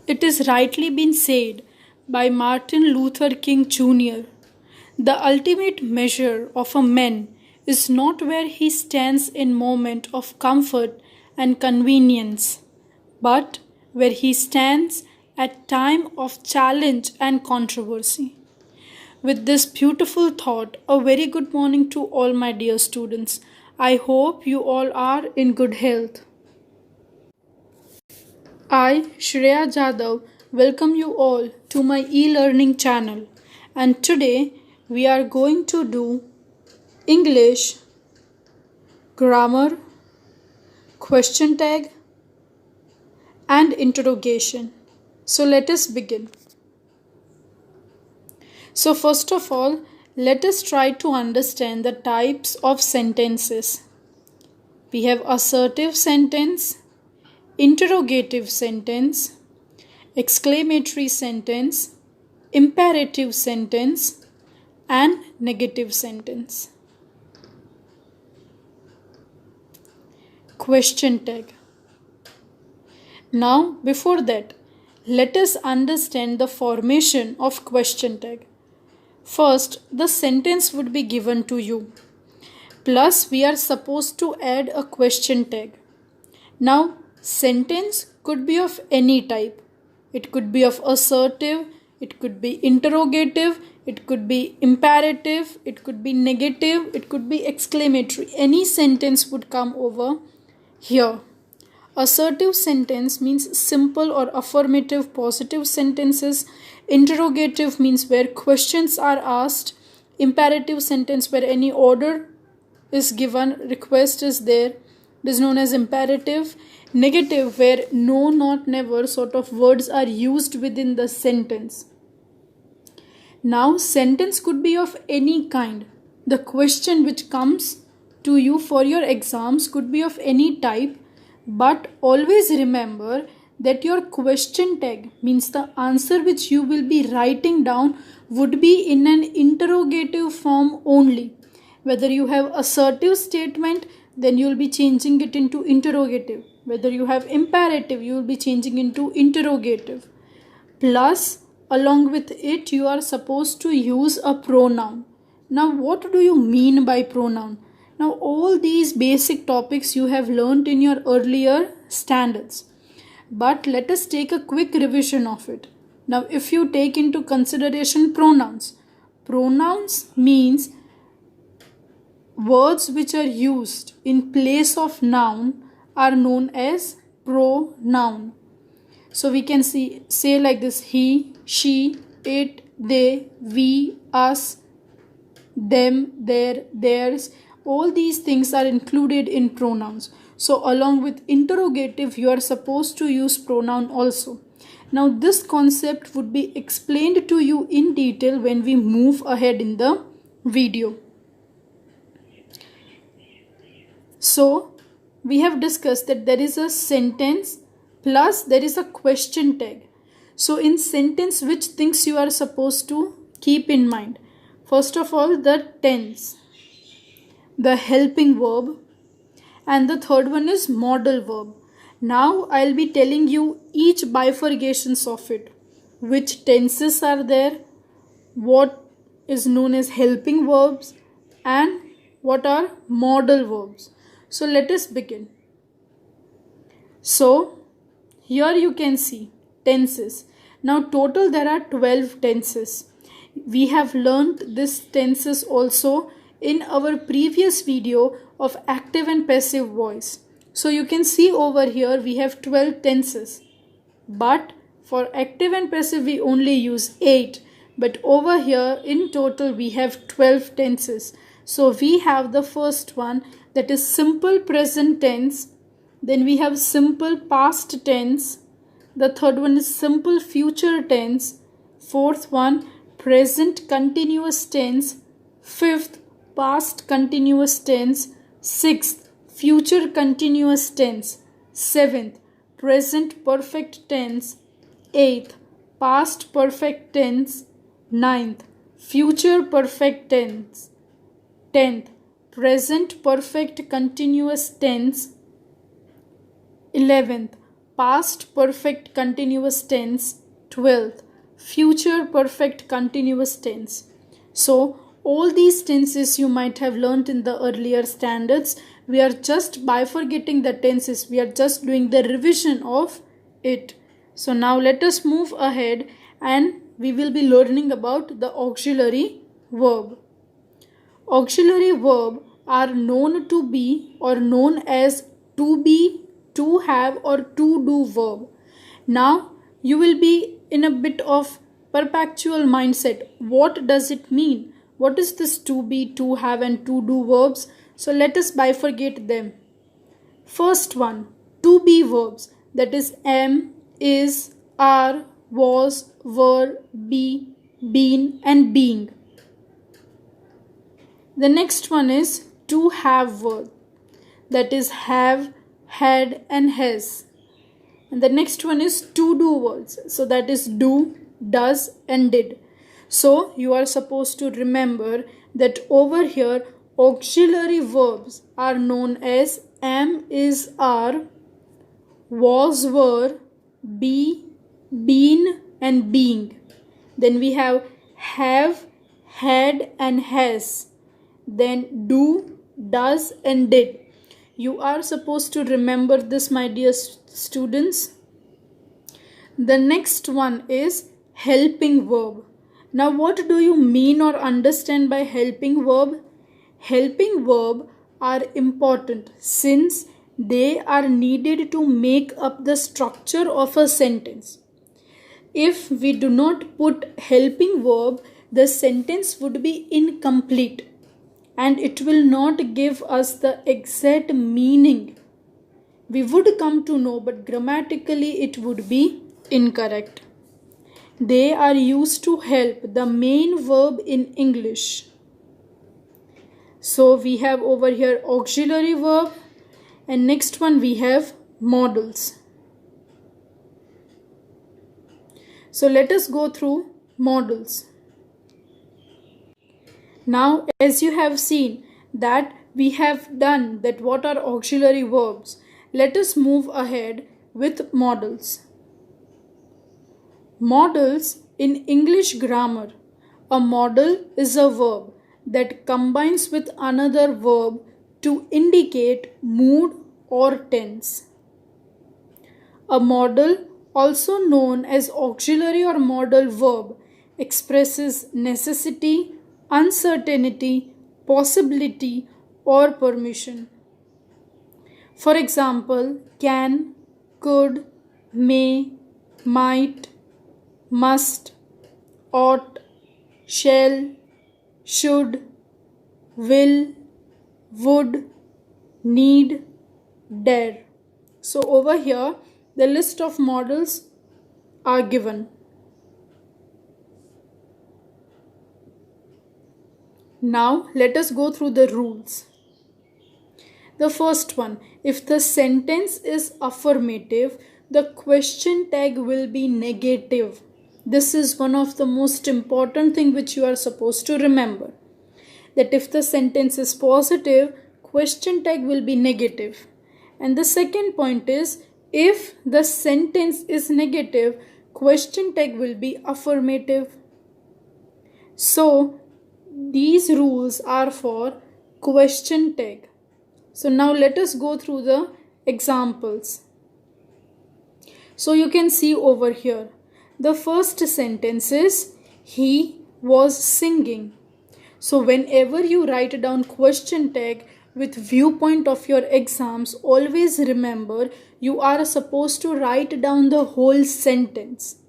It is rightly been said by Martin Luther King Jr. The ultimate measure of a man is not where he stands in moment of comfort and convenience, but where he stands at time of challenge and controversy. With this beautiful thought, a very good morning to all my dear students. I hope you all are in good health. I, Shreya Jadhav, welcome you all to my e-learning channel, and today we are going to do English, grammar, question tag and interrogation. So let us begin. So first of all, let us try to understand the types of sentences. We have assertive sentence, interrogative sentence, exclamatory sentence, imperative sentence, and negative sentence. Question tag. Now, before that, let us understand the formation of question tag. First, the sentence would be given to you. Plus, we are supposed to add a question tag. Now, sentence could be of any type. It could be of assertive, it could be interrogative, it could be imperative, it could be negative, it could be exclamatory. Any sentence would come over here. Assertive sentence means simple or affirmative positive sentences. Interrogative means where questions are asked. Imperative sentence where any order is given, request is there. It is known as imperative. Negative where no, not, never sort of words are used within the sentence. Now, sentence could be of any kind. The question which comes to you for your exams could be of any type, but always remember that your question tag means the answer which you will be writing down would be in an interrogative form only. Whether you have assertive statement, then you will be changing it into interrogative. Whether you have imperative, you will be changing into interrogative. Plus, along with it, you are supposed to use a pronoun. Now, what do you mean by pronoun? Now, all these basic topics you have learnt in your earlier standards. But let us take a quick revision of it. Now, if you take into consideration pronouns, pronouns means words which are used in place of noun are known as pronoun. So we can say like this: he, she, it, they, we, us, them, their, theirs. All these things are included in pronouns. So along with interrogative, you are supposed to use pronoun also. Now this concept would be explained to you in detail when we move ahead in the video. So we have discussed that there is a sentence plus there is a question tag. So in sentence, which things you are supposed to keep in mind? First of all, the tense, the helping verb, and the third one is modal verb. Now I'll be telling you each bifurcations of it. Which tenses are there, what is known as helping verbs, and what are modal verbs. So let us begin. So here you can see tenses. Now total there are 12 tenses. We have learned this tenses also in our previous video of active and passive voice. So you can see over here we have 12 tenses. But for active and passive we only use 8. But over here in total we have 12 tenses. So we have the first one, that is simple present tense. Then we have simple past tense. The third one is simple future tense. Fourth one, present continuous tense. Fifth, past continuous tense. Sixth, future continuous tense. Seventh, present perfect tense. Eighth, past perfect tense. Ninth, future perfect tense. 10th, present perfect continuous tense. 11th, past perfect continuous tense, 12th, future perfect continuous tense. So all these tenses you might have learnt in the earlier standards. We are just bifurcating the tenses. We are just doing the revision of it. So now let us move ahead and we will be learning about the auxiliary verb. Auxiliary verb are known to be or known as to be, to have or to do verb. Now you will be in a bit of perpetual mindset. What does it mean? What is this to be, to have and to do verbs? So let us bifurcate them. First one, to be verbs, that is am, is, are, was, were, be, been and being. The next one is to have verb, that is have, had and has. And the next one is to do verbs, so that is do, does and did. So you are supposed to remember that over here auxiliary verbs are known as am, is, are, was, were, be, been and being. Then we have, had and has. Then do, does and did. You are supposed to remember this, my dear students. The next one is helping verb. Now what do you mean or understand by helping verb? Helping verb are important since they are needed to make up the structure of a sentence. If we do not put helping verb, the sentence would be incomplete and it will not give us the exact meaning we would come to know, but grammatically it would be incorrect. They are used to help the main verb in English. So we have over here auxiliary verb, and next one we have modals. So let us go through modals. Now as you have seen that we have done that what are auxiliary verbs, let us move ahead with modals. Modals in English grammar. A modal is a verb that combines with another verb to indicate mood or tense. A modal, also known as auxiliary or modal verb, expresses necessity, uncertainty, possibility or permission. For example, can, could, may, might, must, ought, shall, should, will, would, need, dare. So over here the list of modals are given. Now let us go through the rules. The first one, if the sentence is affirmative, the question tag will be negative. This is one of the most important thing which you are supposed to remember. That if the sentence is positive, question tag will be negative. And the second point is, if the sentence is negative, question tag will be affirmative. So these rules are for question tag. So now let us go through the examples. So you can see over here, the first sentence is, he was singing. So whenever you write down question tag with viewpoint of your exams, always remember you are supposed to write down the whole sentence.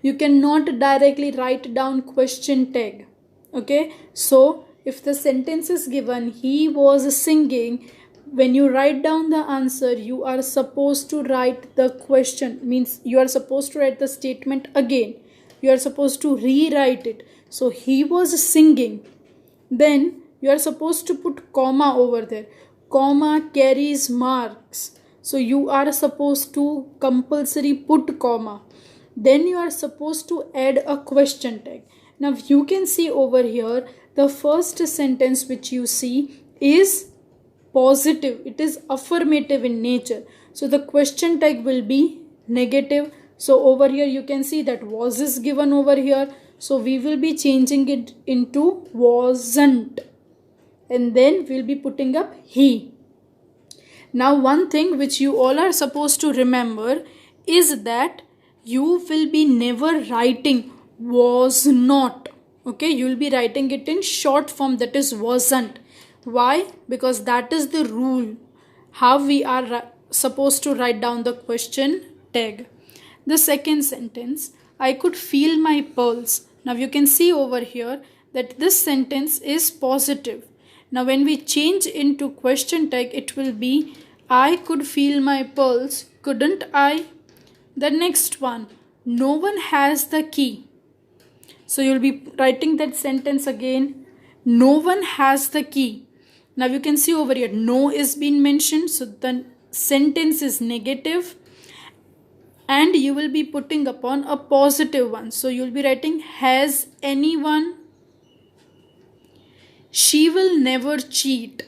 You cannot directly write down question tag. Okay, so if the sentence is given, he was singing, when you write down the answer, you are supposed to write the question, means you are supposed to write the statement again. You are supposed to rewrite it. So he was singing. Then you are supposed to put comma over there. Comma carries marks. So you are supposed to compulsory put comma. Then you are supposed to add a question tag. Now you can see over here, the first sentence which you see is positive, it is affirmative in nature. So the question tag will be negative. So over here you can see that was is given over here. So we will be changing it into wasn't. And then we'll be putting up he. Now one thing which you all are supposed to remember is that you will be never writing was not. Okay, you will be writing it in short form, that is wasn't. Why? Because that is the rule how we are supposed to write down the question tag. The second sentence, I could feel my pulse. Now you can see over here that this sentence is positive. Now when we change into question tag, it will be I could feel my pulse, couldn't I? The next one, no one has the key. So you'll be writing that sentence again. No one has the key. Now you can see over here, no is being mentioned. So the sentence is negative. And you will be putting upon a positive one. So you'll be writing, has anyone? She will never cheat.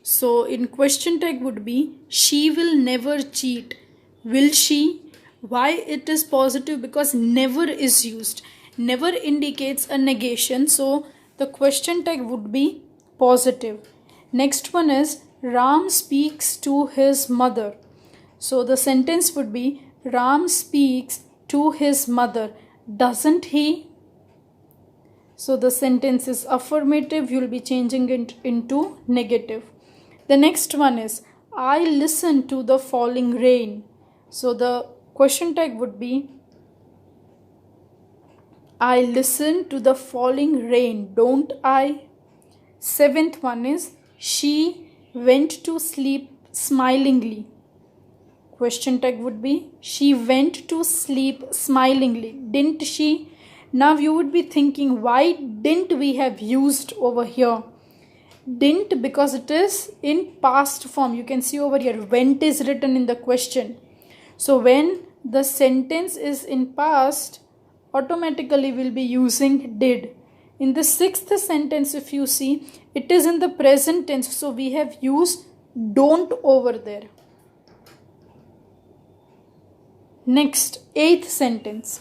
So in question tag would be, she will never cheat. Will she? Why it is positive? Because never is used. Never indicates a negation. So the question tag would be positive. Next one is, Ram speaks to his mother. So the sentence would be, Ram speaks to his mother, doesn't he? So the sentence is affirmative. You will be changing it into negative. The next one is, I listen to the falling rain. So the question tag would be, I listen to the falling rain, don't I? Seventh one is, she went to sleep smilingly. Question tag would be, she went to sleep smilingly, didn't she? Now you would be thinking, why didn't we have used over here? Didn't, because it is in past form. You can see over here, went is written in the question. So when the sentence is in past, automatically we'll be using did. In the sixth sentence, if you see, it is in the present tense. So we have used don't over there. Next, eighth sentence.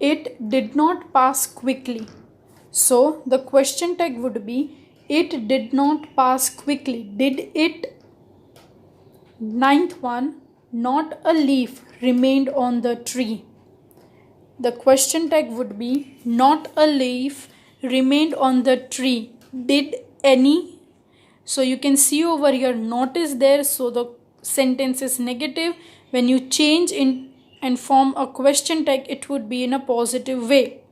It did not pass quickly. So the question tag would be, it did not pass quickly. Did it? Ninth one, not a leaf remained on the tree. The question tag would be, not a leaf remained on the tree. Did any? So you can see over here, not is there. So the sentence is negative. When you change in and form a question tag, it would be in a positive way.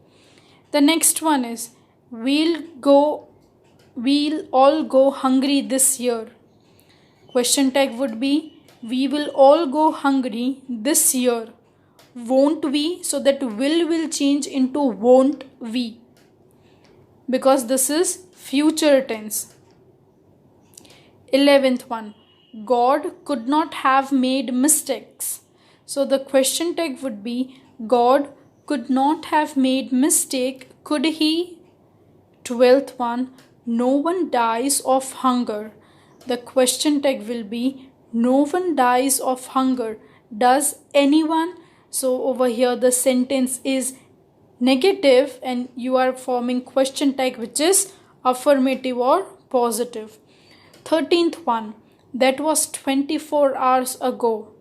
The next one is, we'll all go hungry this year. Question tag would be, we will all go hungry this year. Won't we? So that will change into won't we, because this is future tense. 11th one, God could not have made mistakes. So the question tag would be, God could not have made mistake, could he? 12th one, no one dies of hunger. The question tag will be, no one dies of hunger, does anyone? So over here the sentence is negative and you are forming question tag which is affirmative or positive. 13th one, that was 24 hours ago.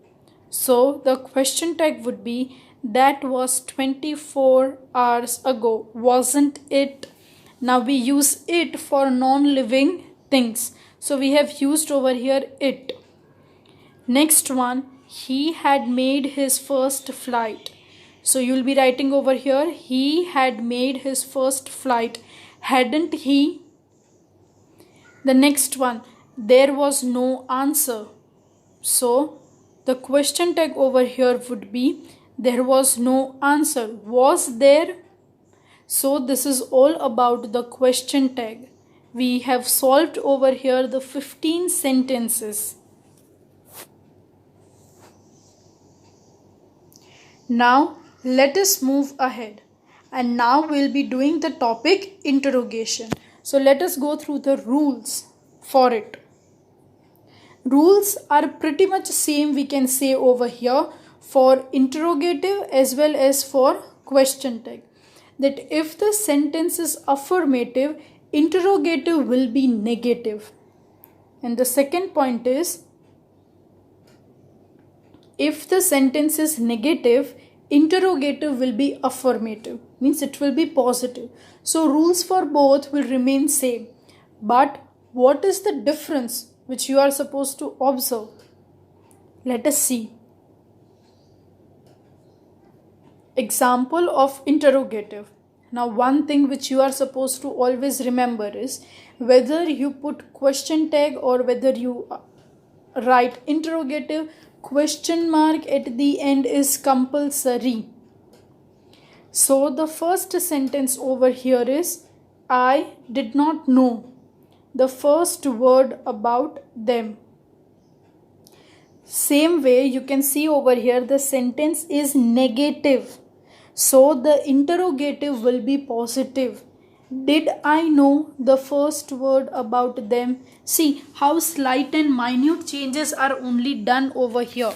So the question tag would be, that was 24 hours ago, wasn't it? Now we use it for non-living things. So we have used over here it. Next one, he had made his first flight. So you'll be writing over here, he had made his first flight, hadn't he? The next one, there was no answer. So the question tag over here would be, there was no answer. Was there? So this is all about the question tag. We have solved over here the 15 sentences. Now let us move ahead, and now we'll be doing the topic interrogation. So let us go through the rules. for it. Rules are pretty much same, we can say over here, for interrogative as well as for question tag. That if the sentence is affirmative, interrogative will be negative. And the second point is, if the sentence is negative, interrogative will be affirmative, means it will be positive. So rules for both will remain same. But what is the difference which you are supposed to observe? Let us see. Example of interrogative. Now one thing which you are supposed to always remember is, whether you put question tag or whether you write interrogative, question mark at the end is compulsory. So the first sentence over here is, I did not know the first word about them. Same way you can see over here the sentence is negative. So the interrogative will be positive. Did I know the first word about them? See how slight and minute changes are only done over here.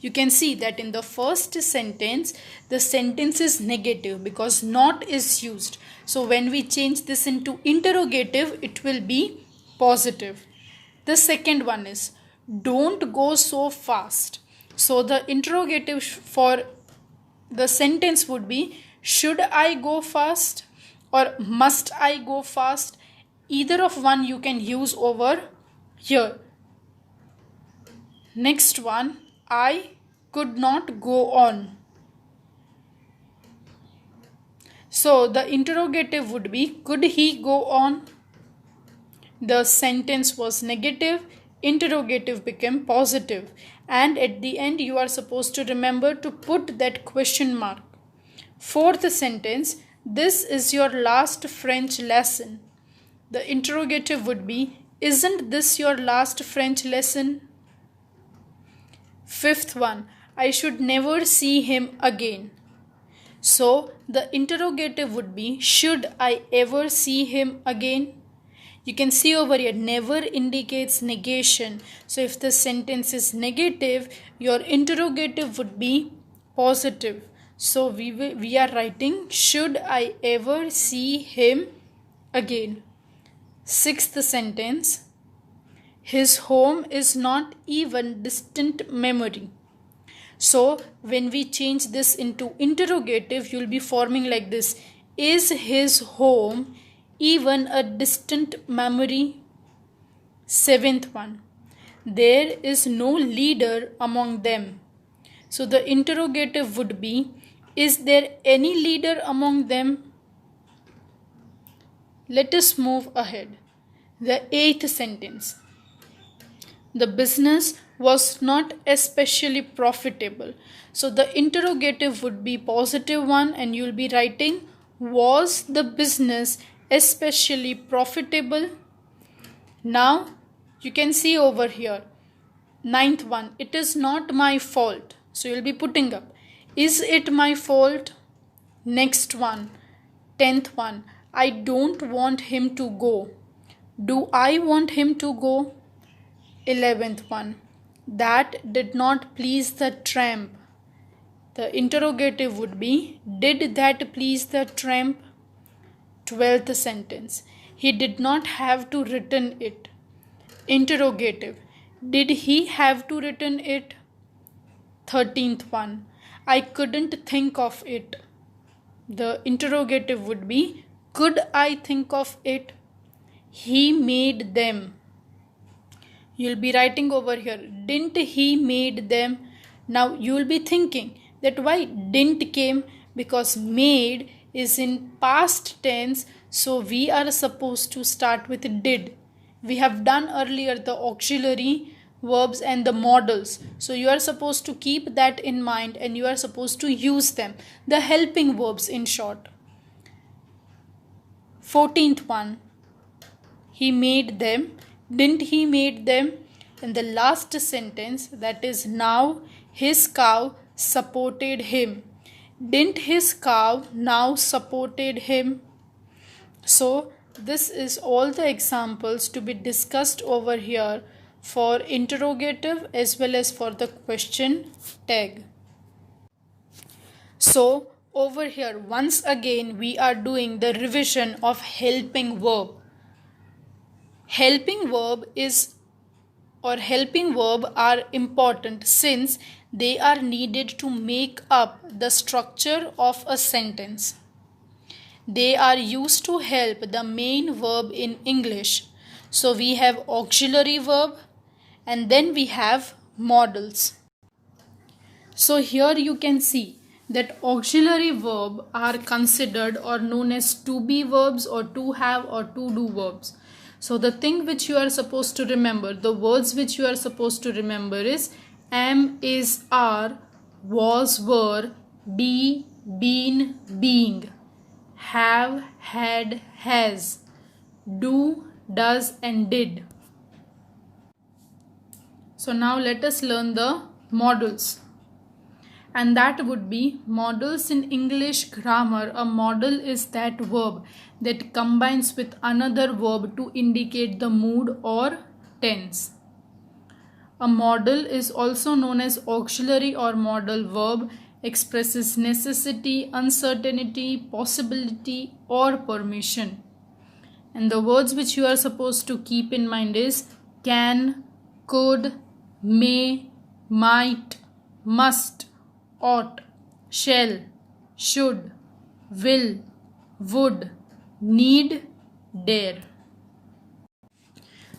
You can see that in the first sentence, the sentence is negative because not is used. So when we change this into interrogative, it will be positive. The second one is, don't go so fast. So the interrogative for the sentence would be, should I go fast or must I go fast? Either of one you can use over here. Next one, I could not go on. So the interrogative would be, could he go on? The sentence was negative, interrogative became positive, and at the end you are supposed to remember to put that question mark. Fourth sentence, this is your last French lesson. The interrogative would be, isn't this your last French lesson? Fifth one, I should never see him again. So the interrogative would be, should I ever see him again? You can see over here, never indicates negation. So if the sentence is negative, your interrogative would be positive. So we are writing, should I ever see him again? Sixth sentence, his home is not even distant memory. So when we change this into interrogative, you will be forming like this, is his home even a distant memory? Seventh one, there is no leader among them. So the interrogative would be, is there any leader among them? Let us move ahead. The eighth sentence, the business was not especially profitable. So the interrogative would be positive one, and you will be writing, was the business especially profitable? Now you can see over here, ninth one, it is not my fault. So you will be putting up, is it my fault? Next one, 10th one, I don't want him to go. Do I want him to go? 11th one, that did not please the tramp. The interrogative would be, did that please the tramp? 12th sentence, he did not have to return it. Interrogative, did he have to return it? 13th one, I couldn't think of it. The interrogative would be, could I think of it? He made them. You'll be writing over here, didn't he made them? Now you will be thinking that why didn't came, because made is in past tense, so we are supposed to start with did. We have done earlier the auxiliary verbs and the modals, so you are supposed to keep that in mind and you are supposed to use them, the helping verbs in short. 14th one, he made them, didn't he made them? And the last sentence, that is, now his cow supported him. Didn't his cow now supported him? So this is all the examples to be discussed over here for interrogative as well as for the question tag. So over here once again we are doing the revision of helping verb. Helping verb are important since they are needed to make up the structure of a sentence. They are used to help the main verb in English. So we have auxiliary verb and then we have modals. So here you can see that auxiliary verb are considered or known as to be verbs or to have or to do verbs. So the thing which you are supposed to remember, the words which you are supposed to remember is am, is, are, was, were, be, been, being, have, had, has, do, does and did. So now let us learn the modals. And that would be modals in English grammar. A modal is that verb that combines with another verb to indicate the mood or tense. A modal is also known as auxiliary or modal verb, expresses necessity, uncertainty, possibility or permission. And the words which you are supposed to keep in mind is can, could, may, might, must, ought, shall, should, will, would, need, dare.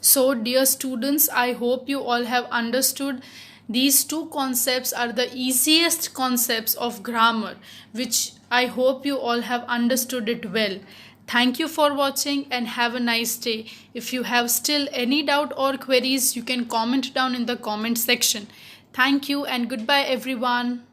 So dear students, I hope you all have understood. These two concepts are the easiest concepts of grammar, which I hope you all have understood it well. Thank you for watching and have a nice day. If you have still any doubt or queries, you can comment down in the comment section. Thank you and goodbye everyone.